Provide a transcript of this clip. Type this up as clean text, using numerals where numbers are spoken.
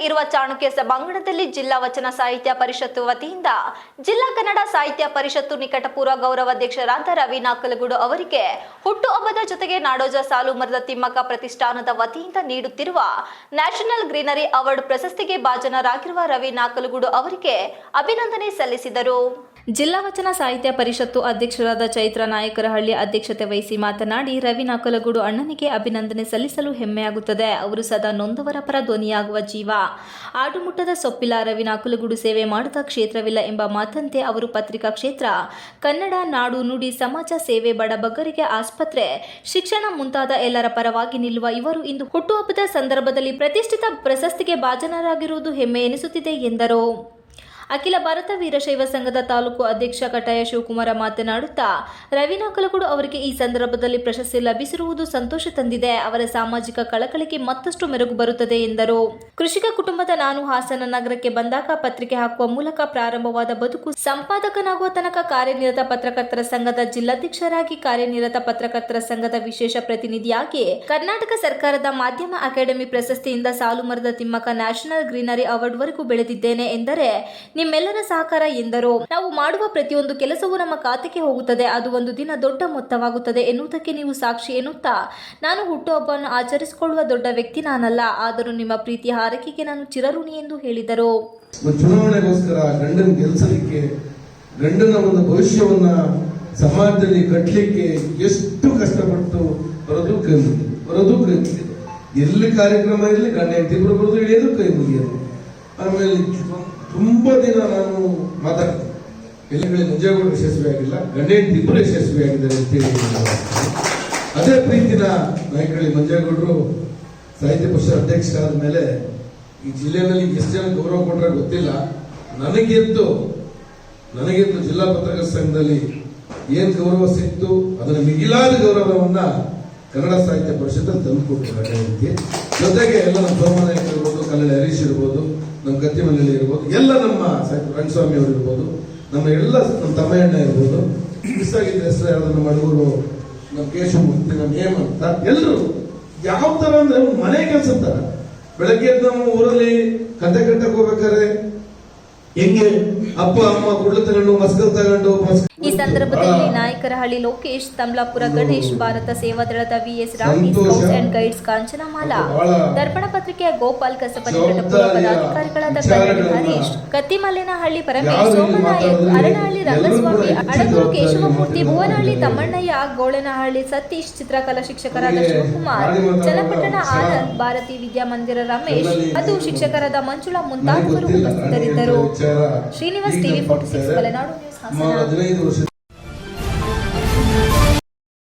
ಇರುವ ಚಾಣಕ್ಯ ಸಭಾಂಗಣದಲ್ಲಿ ಜಿಲ್ಲಾ ವಚನ ಸಾಹಿತ್ಯ ಪರಿಷತ್ತು ವತಿಯಿಂದ ಜಿಲ್ಲಾ ಕನ್ನಡ ಸಾಹಿತ್ಯ ಪರಿಷತ್ತು ನಿಕಟಪೂರ್ವ ಗೌರವಾಧ್ಯಕ್ಷರಾದ ರವಿ ನಾಕಲಗೂಡು ಅವರಿಗೆ ಹುಟ್ಟುಹಬ್ಬದ ಜೊತೆಗೆ ನಾಡೋಜ ಸಾಲುಮರದ ತಿಮ್ಮಕ್ಕ ಪ್ರತಿಷ್ಠಾನದ ವತಿಯಿಂದ ನೀಡುತ್ತಿರುವ ನ್ಯಾಷನಲ್ ಗ್ರೀನರಿ ಅವಾರ್ಡ್ ಪ್ರಶಸ್ತಿಗೆ ಭಾಜನರಾಗಿರುವ ರವಿ ನಾಕಲಗೂಡು ಅವರಿಗೆ ಅಭಿನಂದನೆ ಸಲ್ಲಿಸಿದರು. ಜಿಲ್ಲಾ ವಚನ ಸಾಹಿತ್ಯ ಪರಿಷತ್ತು ಅಧ್ಯಕ್ಷರಾದ ಚೈತ್ರ ನಾಯಕರಹಳ್ಳಿ ಅಧ್ಯಕ್ಷತೆ ವಹಿಸಿ ಮಾತನಾಡಿ, ರವಿ ನಾಕಲಗೂಡು ಅಣ್ಣನಿಗೆ ಅಭಿನಂದನೆ ಸಲ್ಲಿಸಲು ಹೆಮ್ಮೆಯಾಗುತ್ತದೆ. ಅವರು ಸದಾ ನೊಂದವರ ಪರ ಧ್ವನಿಯಾಗುವ ಜೀವ. ಆಡುಮುಟ್ಟದ ಸೊಪ್ಪಿಲ್ಲ. ರವಿ ನಾಕಲಗೂಡು ಸೇವೆ ಮಾಡದ ಕ್ಷೇತ್ರವಿಲ್ಲ ಎಂಬ ಮಾತಂತೆ ಅವರು ಪತ್ರಿಕಾ ಕ್ಷೇತ್ರ, ಕನ್ನಡ, ನಾಡು, ನುಡಿ, ಸಮಾಜ ಸೇವೆ, ಬಡಬಗ್ಗರಿಗೆ ಆಸ್ಪತ್ರೆ, ಶಿಕ್ಷಣ ಮುಂತಾದ ಎಲ್ಲರ ಪರವಾಗಿ ನಿಲ್ಲುವ ಇವರು ಇಂದು ಹುಟ್ಟುಹಬ್ಬದ ಸಂದರ್ಭದಲ್ಲಿ ಪ್ರತಿಷ್ಠಿತ ಪ್ರಶಸ್ತಿಗೆ ಭಾಜನರಾಗಿರುವುದು ಹೆಮ್ಮೆ ಎನಿಸುತ್ತಿದೆ ಎಂದರು. ಅಖಿಲ ಭಾರತ ವೀರಶೈವ ಸಂಘದ ತಾಲೂಕು ಅಧ್ಯಕ್ಷ ಕಟಾಯ ಶಿವಕುಮಾರ ಮಾತನಾಡುತ್ತಾ, ರವಿ ನಾಕಲಗೂಡು ಅವರಿಗೆ ಈ ಸಂದರ್ಭದಲ್ಲಿ ಪ್ರಶಸ್ತಿ ಲಭಿಸಿರುವುದು ಸಂತೋಷ ತಂದಿದೆ. ಅವರ ಸಾಮಾಜಿಕ ಕಳಕಳಿಗೆ ಮತ್ತಷ್ಟು ಮೆರುಗು ಬರುತ್ತದೆ ಎಂದರು. ಕೃಷಿಕ ಕುಟುಂಬದ ನಾನು ಹಾಸನ ನಗರಕ್ಕೆ ಬಂದಾಗ ಪತ್ರಿಕೆ ಹಾಕುವ ಮೂಲಕ ಪ್ರಾರಂಭವಾದ ಬದುಕು ಸಂಪಾದಕನಾಗುವ ತನಕ ಕಾರ್ಯನಿರತ ಪತ್ರಕರ್ತರ ಸಂಘದ ಜಿಲ್ಲಾಧ್ಯಕ್ಷರಾಗಿ, ಕಾರ್ಯನಿರತ ಪತ್ರಕರ್ತರ ಸಂಘದ ವಿಶೇಷ ಪ್ರತಿನಿಧಿಯಾಗಿ, ಕರ್ನಾಟಕ ಸರ್ಕಾರದ ಮಾಧ್ಯಮ ಅಕಾಡೆಮಿ ಪ್ರಶಸ್ತಿಯಿಂದ ಸಾಲುಮರದ ತಿಮ್ಮಕ್ಕ ನ್ಯಾಷನಲ್ ಗ್ರೀನರಿ ಅವಾರ್ಡ್ ವರೆಗೂ ಬೆಳೆದಿದ್ದೇನೆ ಎಂದರೆ ನಿಮ್ಮೆಲ್ಲರ ಸಹಕಾರ ಎಂದರು. ನಾವು ಮಾಡುವ ಪ್ರತಿಯೊಂದು ಕೆಲಸವೂ ನಮ್ಮ ಖಾತೆಗೆ ಹೋಗುತ್ತದೆ. ಅದು ಒಂದು ದಿನ ದೊಡ್ಡ ಮೊತ್ತವಾಗುತ್ತದೆ ಎನ್ನುವುದಕ್ಕೆ ನೀವು ಸಾಕ್ಷಿ ಎನ್ನುತ್ತಾ, ನಾನು ಹುಟ್ಟುಹಬ್ಬವನ್ನು ಆಚರಿಸಿಕೊಳ್ಳುವ ದೊಡ್ಡ ವ್ಯಕ್ತಿ ನಾನಲ್ಲ. ಆದರೂ ನಿಮ್ಮ ಪ್ರೀತಿಯ ಹಾರೈಕೆಗೆ ನಾನು ಚಿರಋಣಿ ಎಂದು ಹೇಳಿದರು. ಚುನಾವಣೆಗೋಸ್ಕರ ಗಂಡನ ಗೆಲ್ಸಲಿಕ್ಕೆ, ಗಂಡನ ಒಂದು ಭವಿಷ್ಯವನ್ನ ಸಮಾಜದಲ್ಲಿ ಕಟ್ಟಲಿಕ್ಕೆ ಎಷ್ಟು ಕಷ್ಟಪಟ್ಟು ಬರೋದು ಕೈ ಮುಗಿಯೋದು. ಎಲ್ಲಿ ಕಾರ್ಯಕ್ರಮ ಇರಲಿ ಗಂಡ ಹೆಂಡತಿಬ್ರು ಬರೋದು, ಇಳಿಯೋದು, ಕೈ ಮುಗಿಯೋದು. ಆಮೇಲೆ ತುಂಬಾ ದಿನ ನಾನು ಮಾತಾಡ್ತೀನಿ, ಎಲ್ಲಿ ಮಂಜೇಗೌಡರು ಯಶಸ್ವಿಯಾಗಿಲ್ಲ, ಗಂಡ ಹೆಂಡತಿ ಇಬ್ಬರು ಯಶಸ್ವಿಯಾಗಿದ್ದಾರೆ ಅಂತೇಳಿ. ಅದೇ ಪ್ರೀತಿನ ನಾಯಕಳಿ ಮಂಜೇಗೌಡರು ಸಾಹಿತ್ಯ ಪರಿಷತ್ ಅಧ್ಯಕ್ಷರಾದ ಮೇಲೆ ಈ ಜಿಲ್ಲೆಯಲ್ಲಿ ಎಷ್ಟು ಜನ ಗೌರವ ಕೊಟ್ಟರೆ ಗೊತ್ತಿಲ್ಲ. ನನಗೆದ್ದು ಜಿಲ್ಲಾ ಪತ್ರಕರ್ತರ ಸಂಘದಲ್ಲಿ ಏನ್ ಗೌರವ ಸಿಕ್ತು ಅದರ ಮಿಗಿಲಾದ ಗೌರವವನ್ನ ಕನ್ನಡ ಸಾಹಿತ್ಯ ಪರಿಷತ್ತಲ್ಲಿ ತಂದುಕೊಟ್ಟಿದ್ದಾರೆ. ಜೊತೆಗೆ ಎಲ್ಲ ನಮ್ಮ ಸೋಮನಾಯಕ ಇರ್ಬೋದು, ಕನ್ನಡ ಹರೀಶ್ ಇರ್ಬೋದು, ನಮ್ಮ ಗತ್ತಿಮಲ್ಲಿ ಇರ್ಬೋದು, ಎಲ್ಲ ನಮ್ಮ ರಂಗಸ್ವಾಮಿ ಅವರು ಇರ್ಬೋದು, ನಮ್ಮ ತಮ್ಮಯ್ಯಣ್ಣ ಇರ್ಬೋದು, ಮಿಸ್ ಆಗಿದ್ದ ಹೆಸರು ಯಾವ್ದು, ನಮ್ಮ ಅಡಗೂರು, ನಮ್ಮ ಕೇಶವಮೂರ್ತಿ, ನಮ್ಮ ಹೇಮಂತ, ಎಲ್ಲರೂ ಯಾವ ತರ ಅಂದ್ರೆ ಮನೆ ಕೆಲಸ ತರ. ಬೆಳಗ್ಗೆ ನಮ್ಮ ಊರಲ್ಲಿ ಕತೆ ಕಟ್ಟಕ್ಕೆ ಹೋಗ್ಬೇಕಾದ್ರೆ ಹೆಂಗೆ ಅಪ್ಪ ಅಮ್ಮ ಗುಡ್ಲು ತಗೊಂಡು ಮಸ್ಕಲ್ ತಗೊಂಡು ಈ ಸಂದರ್ಭದಲ್ಲಿ ನಾಯಕರಹಳ್ಳಿ ಲೋಕೇಶ್, ತಮ್ಲಾಪುರ ಗಣೇಶ್, ಭಾರತ ಸೇವಾದಳದ VS Rani, scouts and guides Kanchanamala, Darpana ಪತ್ರಿಕೆಯ ಗೋಪಾಲ್, ಕಸಬ ನಿಕಟಪೂರ್ವ ಪದಾಧಿಕಾರಿಗಳಾದ ಕಲ್ಯಾಣಿ ಹರೀಶ್, ಕತ್ತಿಮಲ್ಲೇನಹಳ್ಳಿ ಪರಮೇಶ್, ಸೋಮನಾಯಕ್, ಅರನಹಳ್ಳಿ ರಂಗಸ್ವಾಮಿ, ಅಡಗೂರು ಕೇಶವಮೂರ್ತಿ, ಭುವನಹಳ್ಳಿ ತಮ್ಮಣ್ಣಯ್ಯ, ಗೋಳನಹಳ್ಳಿ ಸತೀಶ್, ಚಿತ್ರಕಲಾ ಶಿಕ್ಷಕರಾದ ಶಿವಕುಮಾರ್, ಚನ್ನಪಟ್ಟಣ ಆನಂದ್, ಭಾರತಿ ವಿದ್ಯಾಮಂದಿರ ರಮೇಶ್ ಮತ್ತು ಶಿಕ್ಷಕರಾದ ಮಂಜುಳಾ ಮುಂತಾದವರು ಉಪಸ್ಥಿತರಿದ್ದರು. Srinivas, TV 46, Malenadu news, Hassan.